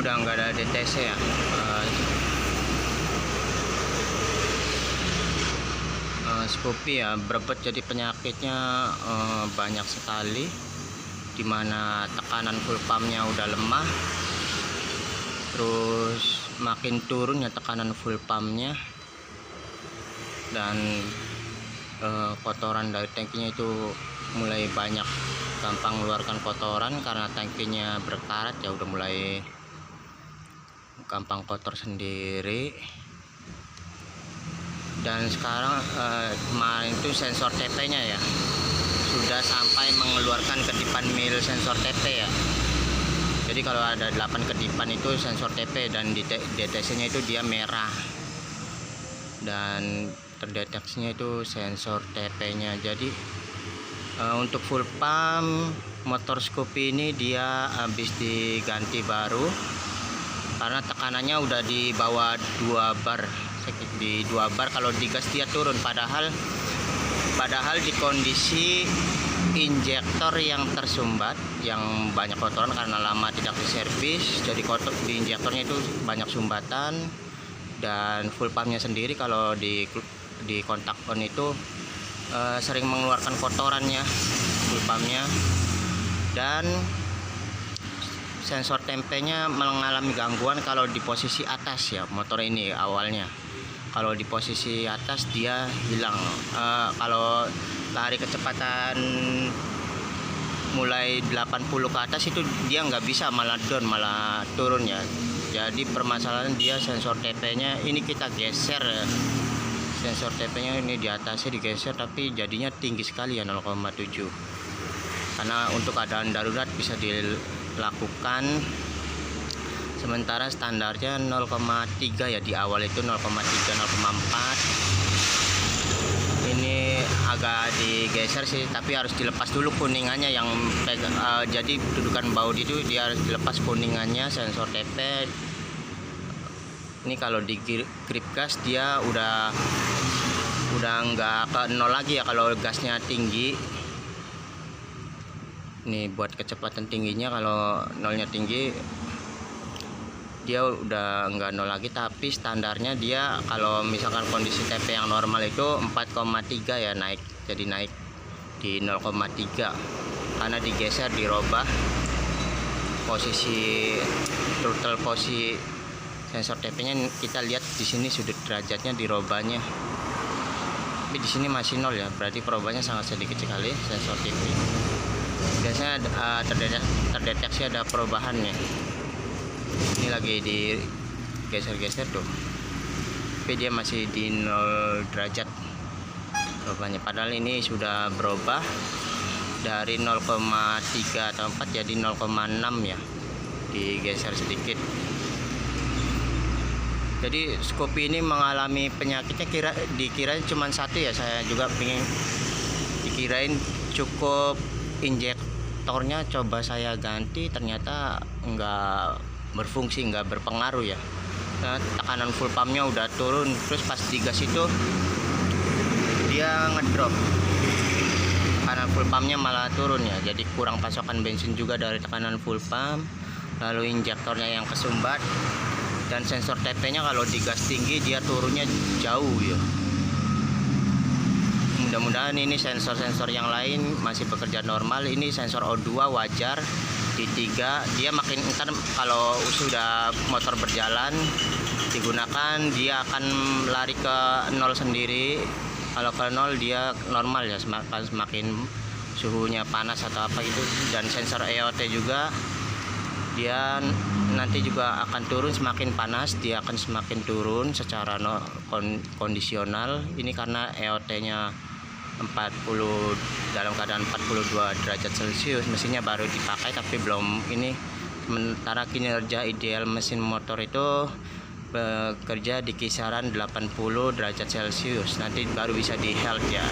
udah nggak ada DTC ya. Scoopy ya berebut, jadi penyakitnya banyak sekali, dimana tekanan full pumpnya udah lemah, terus makin turun ya tekanan full pumpnya, dan kotoran dari tangkinya itu mulai banyak, gampang mengeluarkan kotoran karena tangkinya berkarat ya, udah mulai gampang kotor sendiri. Dan sekarang kemarin itu sensor TP nya ya sudah sampai mengeluarkan kedipan mil sensor TP ya. Jadi kalau ada 8 kedipan itu sensor TP, dan di DTC nya itu dia merah, dan terdeteksinya itu sensor TP nya. Jadi untuk full pump motor Scoopy ini dia habis diganti baru karena tekanannya udah di bawah 2 bar. Di 2 bar kalau digas dia turun, padahal di kondisi injektor yang tersumbat, yang banyak kotoran karena lama tidak diservis, jadi kotor di injektornya itu banyak sumbatan. Dan full pumpnya sendiri kalau di kontak on itu sering mengeluarkan kotorannya full pumpnya. Dan sensor tempenya mengalami gangguan kalau di posisi atas ya motor ini awalnya. Kalau di posisi atas dia hilang. Kalau lari kecepatan mulai 80 ke atas itu dia nggak bisa, malah down, malah turun ya. Jadi permasalahan dia sensor TP nya ini kita geser ya. Sensor TP nya ini di atasnya digeser, tapi jadinya tinggi sekali ya, 0,7. Karena untuk keadaan darurat bisa dilakukan, sementara standarnya 0,3 ya, di awal itu 0,3 0,4. ini agak digeser sih, tapi harus dilepas dulu kuningannya yang pegang. Jadi dudukan baut itu dia harus dilepas kuningannya sensor TP. Ini kalau di grip gas dia udah nggak ke nol lagi ya kalau gasnya tinggi. Ini buat kecepatan tingginya, kalau nolnya tinggi dia udah nggak nol lagi, tapi standarnya dia kalau misalkan kondisi TP yang normal itu 4,3 ya, naik jadi naik di 0,3 karena digeser, dirobah posisi throttle, posisi sensor TP-nya. Kita lihat di sini sudut derajatnya dirobahnya, tapi di sini masih nol ya, berarti perubahannya sangat sedikit sekali sensor TP. Biasanya terdeteksi ada perubahannya. Ini lagi digeser-geser tuh, tapi dia masih di 0 derajat perubahannya, padahal ini sudah berubah dari 0,3 atau 4 jadi 0,6 ya, digeser sedikit. Jadi Scoopy ini mengalami penyakitnya dikirain cuma satu ya, saya juga dikirain cukup injektornya coba saya ganti, ternyata enggak berfungsi, nggak berpengaruh ya. Nah, tekanan full pumpnya udah turun, terus pas digas itu dia ngedrop, tekanan full pumpnya malah turun ya, jadi kurang pasokan bensin juga dari tekanan full pump, lalu injektornya yang kesumbat, dan sensor TP nya kalau digas tinggi dia turunnya jauh ya. Mudah-mudahan ini sensor-sensor yang lain masih bekerja normal. Ini sensor O2 wajar, di 3 dia makin ntar kalau sudah motor berjalan digunakan dia akan lari ke 0 sendiri. Kalau ke 0 dia normal ya, semakin suhunya panas atau apa itu. Dan sensor EOT juga dia nanti juga akan turun, semakin panas dia akan semakin turun secara kondisional. Ini karena EOT nya 40 dalam keadaan 42 derajat Celcius, mesinnya baru dipakai tapi belum ini. Sementara kinerja ideal mesin motor itu bekerja di kisaran 80 derajat Celcius. Nanti baru bisa di health ya,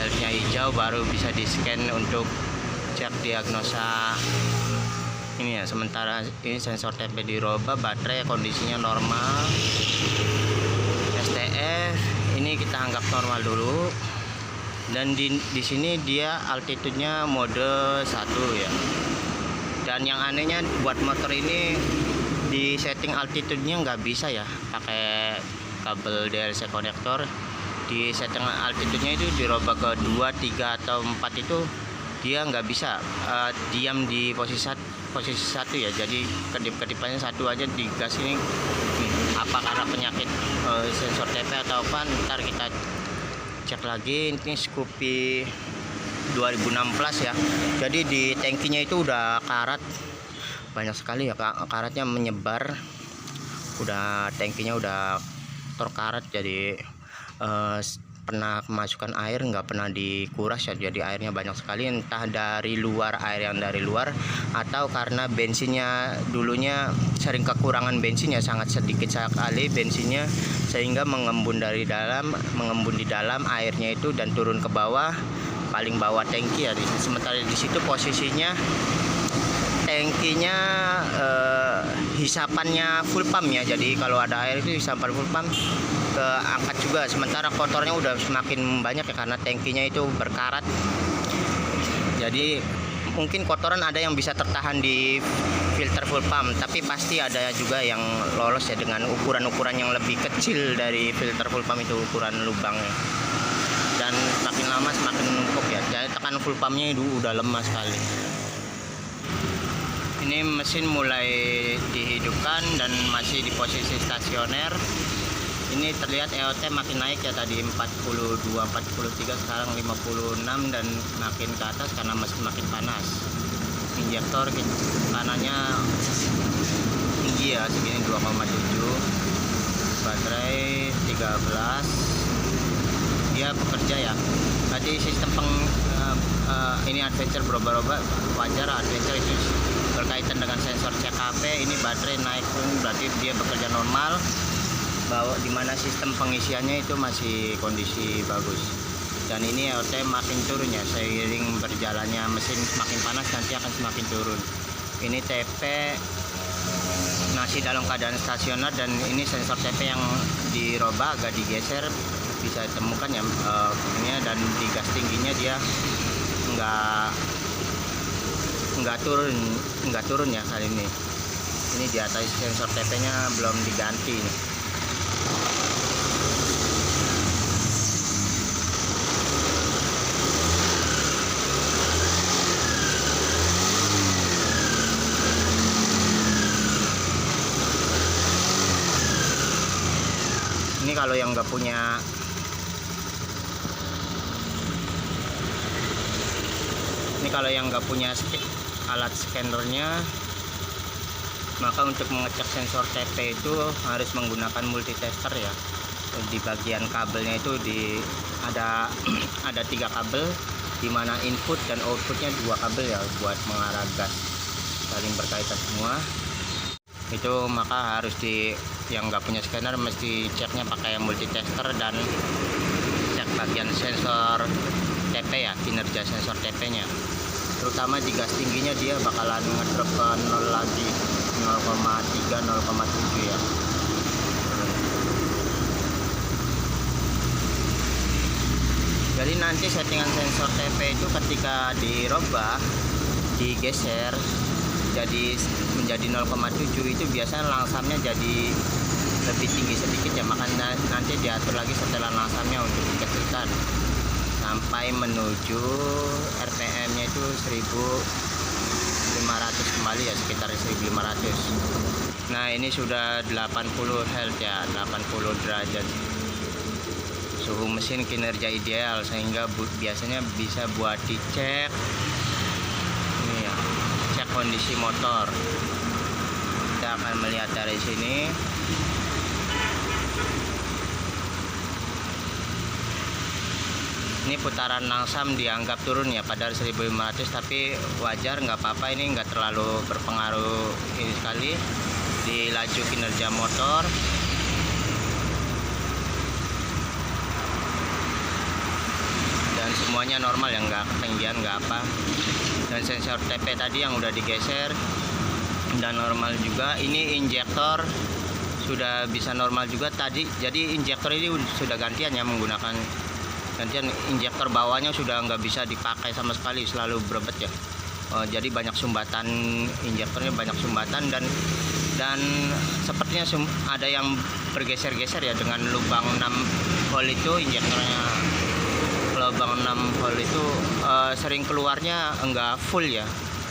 healthnya hijau, baru bisa di scan untuk cek diagnosa ini ya. Sementara ini sensor TP dirubah, baterai kondisinya normal, STF ini kita anggap normal dulu. Dan di sini dia altitude-nya mode 1 ya. Dan yang anehnya buat motor ini di setting altitude-nya nggak bisa ya pakai kabel DLC konektor. Di setting altitude-nya itu dirubah ke 2, 3 atau 4 itu dia nggak bisa diam di posisi satu ya. Jadi kedip-kedipannya satu aja di gas ini. Apa karena penyakit sensor TP atau apa, ntar kita cek lagi. Ini Scoopy 2016 ya. Jadi di tangkinya itu udah karat banyak sekali ya, karatnya menyebar, udah tangkinya udah terkarat. Jadi pernah kemasukan air nggak pernah dikuras ya, jadi airnya banyak sekali, entah dari luar, air yang dari luar, atau karena bensinnya dulunya sering kekurangan bensinnya, sangat sedikit sekali bensinnya, sehingga mengembun di dalam airnya itu dan turun ke bawah, paling bawah tangki ya. Sementara di situ posisinya tangkinya hisapannya full pump ya, jadi kalau ada air itu hisapan full pump keangkat juga. Sementara kotornya udah semakin banyak ya karena tangkinya itu berkarat. Jadi mungkin kotoran ada yang bisa tertahan di filter full pump, tapi pasti ada juga yang lolos ya dengan ukuran-ukuran yang lebih kecil dari filter full pump itu, ukuran lubangnya. Dan semakin lama semakin menumpuk ya, jadi tekanan full pumpnya itu udah lemah sekali. Ini mesin mulai dihidupkan dan masih di posisi stasioner. Ini terlihat EOT makin naik ya, tadi 42, 43, sekarang 56 dan makin ke atas karena mesin makin panas. Injektor kanannya tinggi ya, segini 2,7. Baterai 13. Dia bekerja ya. Tadi sistem ini adventure berubah-ubah, wajar. Adventure itu berkaitan dengan sensor CKP. Ini baterai naik pun berarti dia bekerja normal, bahwa dimana sistem pengisiannya itu masih kondisi bagus. Dan ini EOT makin turun ya, seiring berjalannya mesin semakin panas nanti akan semakin turun. Ini TP masih dalam keadaan stasioner, dan ini sensor TP yang dirubah agak digeser, bisa ditemukan ya ini, dan di gas tingginya dia nggak turun ya kali ini. Ini di atas sensor TP nya belum diganti nih. Ini kalau yang nggak punya alat scannernya, maka untuk mengecek sensor TP itu harus menggunakan multitester ya. Di bagian kabelnya itu ada 3 kabel, dimana input dan outputnya 2 kabel ya buat mengarah gas, saling berkaitan semua. Itu maka harus yang nggak punya scanner mesti ceknya pakai multitester dan cek bagian sensor TP ya, kinerja sensor TP nya, terutama di gas tingginya dia bakalan ngedrop ke 0 lagi, 0,3, 0,7 ya. Jadi nanti settingan sensor TP itu ketika dirubah, digeser jadi menjadi 0,7 itu biasanya langsamnya jadi lebih tinggi sedikit ya, makanya nanti diatur lagi setelah langsamnya untuk dikecilkan sampai menuju RPM nya itu 1500 kembali ya, sekitar 1500. Nah ini sudah 80 Hz ya, 80 derajat. Suhu mesin kinerja ideal, sehingga biasanya bisa buat dicek ini ya, cek kondisi motor. Kita akan melihat dari sini. Ini putaran langsam dianggap turun ya, padahal 1500, tapi wajar, nggak apa-apa, ini nggak terlalu berpengaruh ini sekali di laju kinerja motor. Dan semuanya normal ya, nggak ketinggian, nggak apa. Dan sensor TP tadi yang udah digeser dan normal juga. Ini injektor sudah bisa normal juga tadi, jadi injektor ini sudah gantian ya, menggunakan gantian injektor bawahnya sudah nggak bisa dipakai sama sekali, selalu berebet ya. jadi banyak sumbatan, injektornya banyak sumbatan, dan sepertinya ada yang bergeser-geser ya dengan lubang 6 hole itu. Injektornya lubang 6 hole itu sering keluarnya enggak full ya,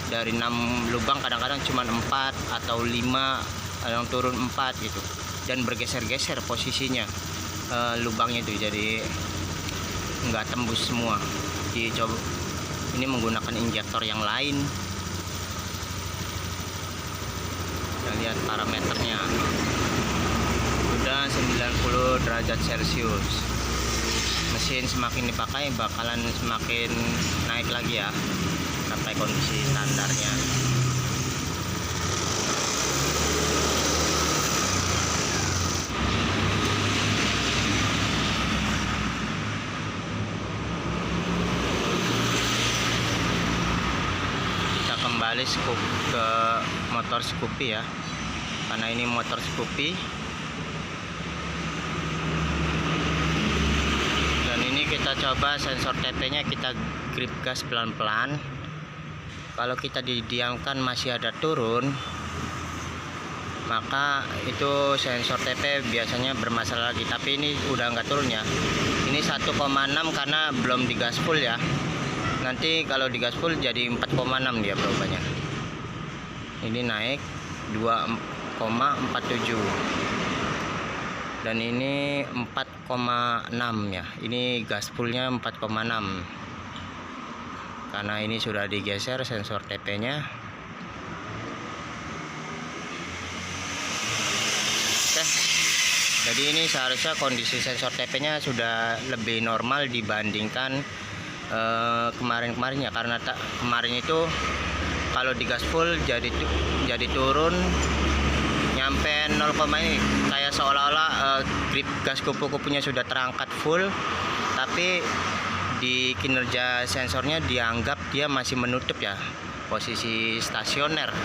dari 6 lubang kadang-kadang cuma 4 atau 5, ada yang turun 4 gitu, dan bergeser-geser posisinya lubangnya itu, jadi enggak tembus semua. Dicoba ini menggunakan injektor yang lain. Kita lihat parameternya udah 90 derajat Celcius. Mesin semakin dipakai bakalan semakin naik lagi ya sampai kondisi standarnya. Kita kembali ke motor Scoopy ya, karena ini motor Scoopy. Dan ini kita coba sensor TP nya, kita grip gas pelan-pelan. Kalau kita didiamkan masih ada turun, maka itu sensor TP biasanya bermasalah lagi. Tapi ini udah nggak turun ya, ini 1,6 karena belum digas full ya. Nanti kalau digas full jadi 4,6 dia berubahnya. Ini naik 2,47 dan ini 4,6 ya. Ini gas fullnya 4,6 karena ini sudah digeser sensor TP nya. Oke, jadi ini seharusnya kondisi sensor TP nya sudah lebih normal dibandingkan kemarin-kemarin ya, karena kemarin itu kalau digas full jadi turun nyampe 0, ini kayak seolah-olah grip gas kupu-kupunya sudah terangkat full, tapi di kinerja sensornya dianggap dia masih menutup ya, posisi stasioner.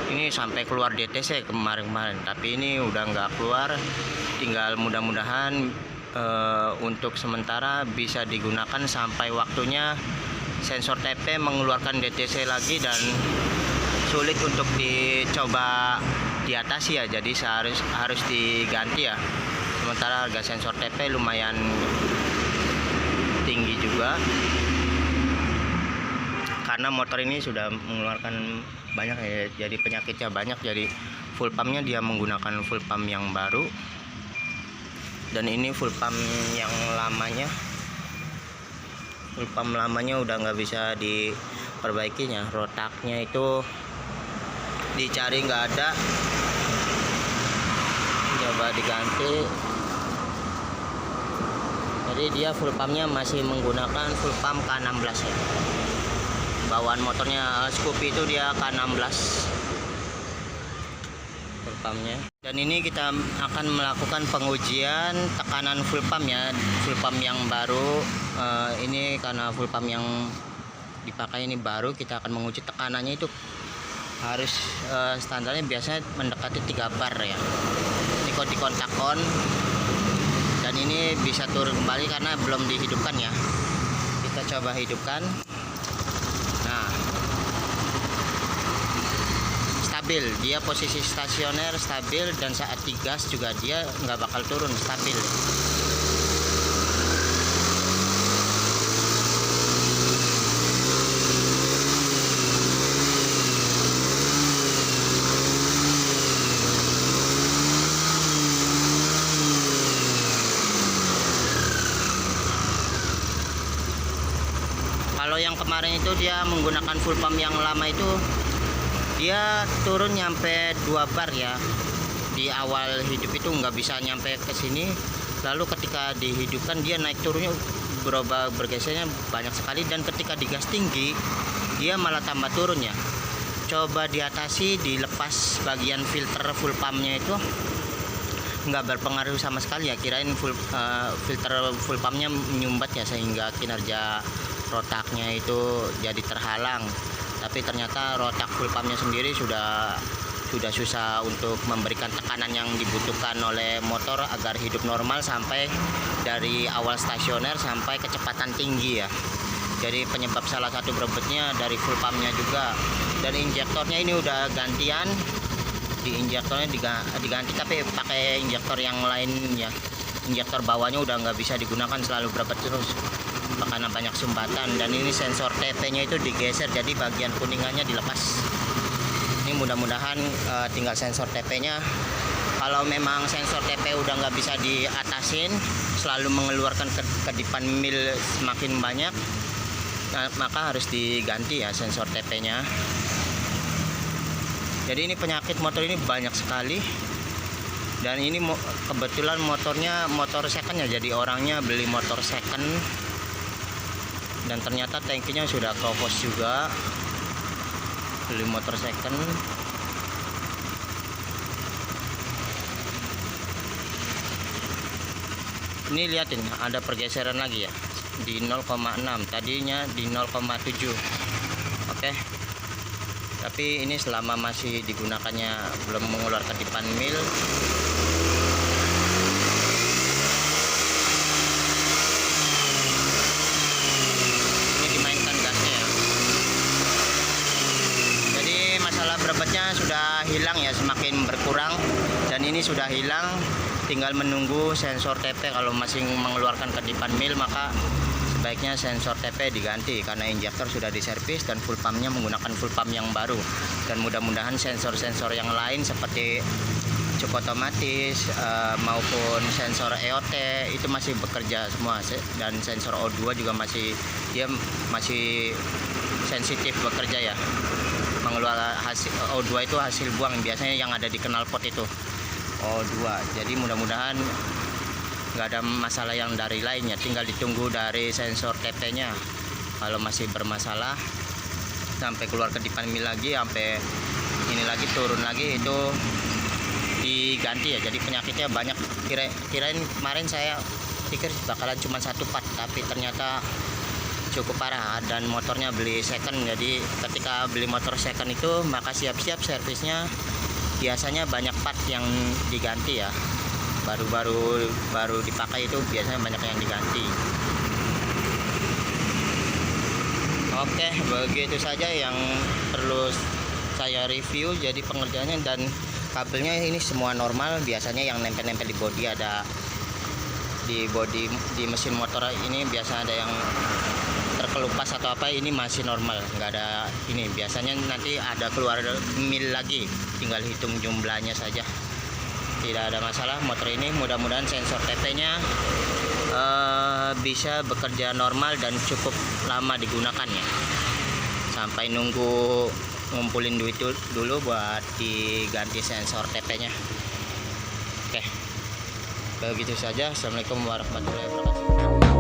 Ini sampai keluar DTC kemarin-kemarin, tapi ini udah nggak keluar. Tinggal mudah-mudahan untuk sementara bisa digunakan sampai waktunya sensor TP mengeluarkan DTC lagi dan sulit untuk dicoba diatasi ya, jadi harus diganti ya. Sementara harga sensor TP lumayan tinggi juga karena motor ini sudah mengeluarkan banyak ya, jadi penyakitnya banyak. Jadi full pumpnya dia menggunakan full pump yang baru, dan ini full pump yang lamanya. Full pump lamanya udah nggak bisa diperbaikinya, rotaknya itu dicari nggak ada, coba diganti. Jadi dia full pumpnya masih menggunakan full pump K16 ya. Bawaan motornya Scoopy itu dia K16 full pumpnya. Dan ini kita akan melakukan pengujian tekanan full pump ya, full pump yang baru. Ini karena full pump yang dipakai ini baru, kita akan menguji tekanannya itu harus standarnya biasanya mendekati 3 bar ya. Ini di kontak on, dan ini bisa turun kembali karena belum dihidupkan ya. Kita coba hidupkan. Nah, stabil, dia posisi stasioner stabil, dan saat digas juga dia nggak bakal turun, stabil. Kalau yang kemarin itu dia menggunakan full pump yang lama itu dia turun nyampe 2 bar ya. Di awal hidup itu nggak bisa nyampe ke sini, lalu ketika dihidupkan dia naik turunnya bergesernya banyak sekali, dan ketika digas tinggi dia malah tambah turun ya. Coba diatasi, dilepas bagian filter full pumpnya itu, nggak berpengaruh sama sekali ya. Kirain filter full pumpnya menyumbat ya, sehingga kinerja rotaknya itu jadi terhalang, tapi ternyata rotak full pumpnya sendiri sudah susah untuk memberikan tekanan yang dibutuhkan oleh motor agar hidup normal sampai dari awal stasioner sampai kecepatan tinggi ya. Jadi penyebab salah satu berebutnya dari full pumpnya juga. Dan injektornya ini udah gantian, di injektornya diganti tapi pakai injektor yang lain ya. Injektor bawahnya udah nggak bisa digunakan, selalu berebut terus karena banyak sumbatan. Dan ini sensor TP nya itu digeser, jadi bagian kuningannya dilepas. Ini mudah-mudahan tinggal sensor TP nya. Kalau memang sensor TP udah nggak bisa diatasin, selalu mengeluarkan kedipan mil semakin banyak, nah, maka harus diganti ya sensor TP nya. Jadi ini penyakit motor ini banyak sekali. Dan ini kebetulan motornya motor second ya, jadi orangnya beli motor second. Dan ternyata tangkinya sudah kropos juga, beli motor second. Ini lihatin ada pergeseran lagi ya, di 0,6, tadinya di 0,7. Oke. Tapi ini selama masih digunakannya belum mengeluarkan kedipan mil. Ini dimainkan gasnya ya. Jadi masalah berebutnya sudah hilang ya, semakin berkurang. Dan ini sudah hilang, tinggal menunggu sensor TP. Kalau masih mengeluarkan kedipan mil, maka sebaiknya sensor TP diganti karena injektor sudah diservis dan full pumpnya menggunakan full pump yang baru. Dan mudah-mudahan sensor-sensor yang lain seperti cukup otomatis maupun sensor EOT itu masih bekerja semua. Dan sensor O2 juga masih sensitif bekerja ya, mengeluarkan hasil O2 itu hasil buang biasanya yang ada di knalpot itu O2. Jadi mudah-mudahan nggak ada masalah yang dari lainnya, tinggal ditunggu dari sensor TP nya. Kalau masih bermasalah sampai keluar kedipan mil lagi, sampai ini lagi turun lagi, itu diganti ya. Jadi penyakitnya banyak. Kirain kemarin saya pikir bakalan cuma satu part, tapi ternyata cukup parah. Dan motornya beli second, jadi ketika beli motor second itu maka siap-siap servisnya. Biasanya banyak part yang diganti ya, baru dipakai itu biasanya banyak yang diganti. Oke, begitu saja yang perlu saya review. Jadi pengerjaannya dan kabelnya ini semua normal. Biasanya yang nempel-nempel di bodi, ada di bodi di mesin motor ini biasa ada yang terkelupas atau apa, ini masih normal, nggak ada ini. Biasanya nanti ada keluar mil lagi, tinggal hitung jumlahnya saja, tidak ada masalah motor ini. Mudah-mudahan sensor TP nya bisa bekerja normal dan cukup lama digunakannya, sampai nunggu ngumpulin duit dulu buat diganti sensor TP nya. Oke, begitu saja. Assalamualaikum warahmatullahi wabarakatuh.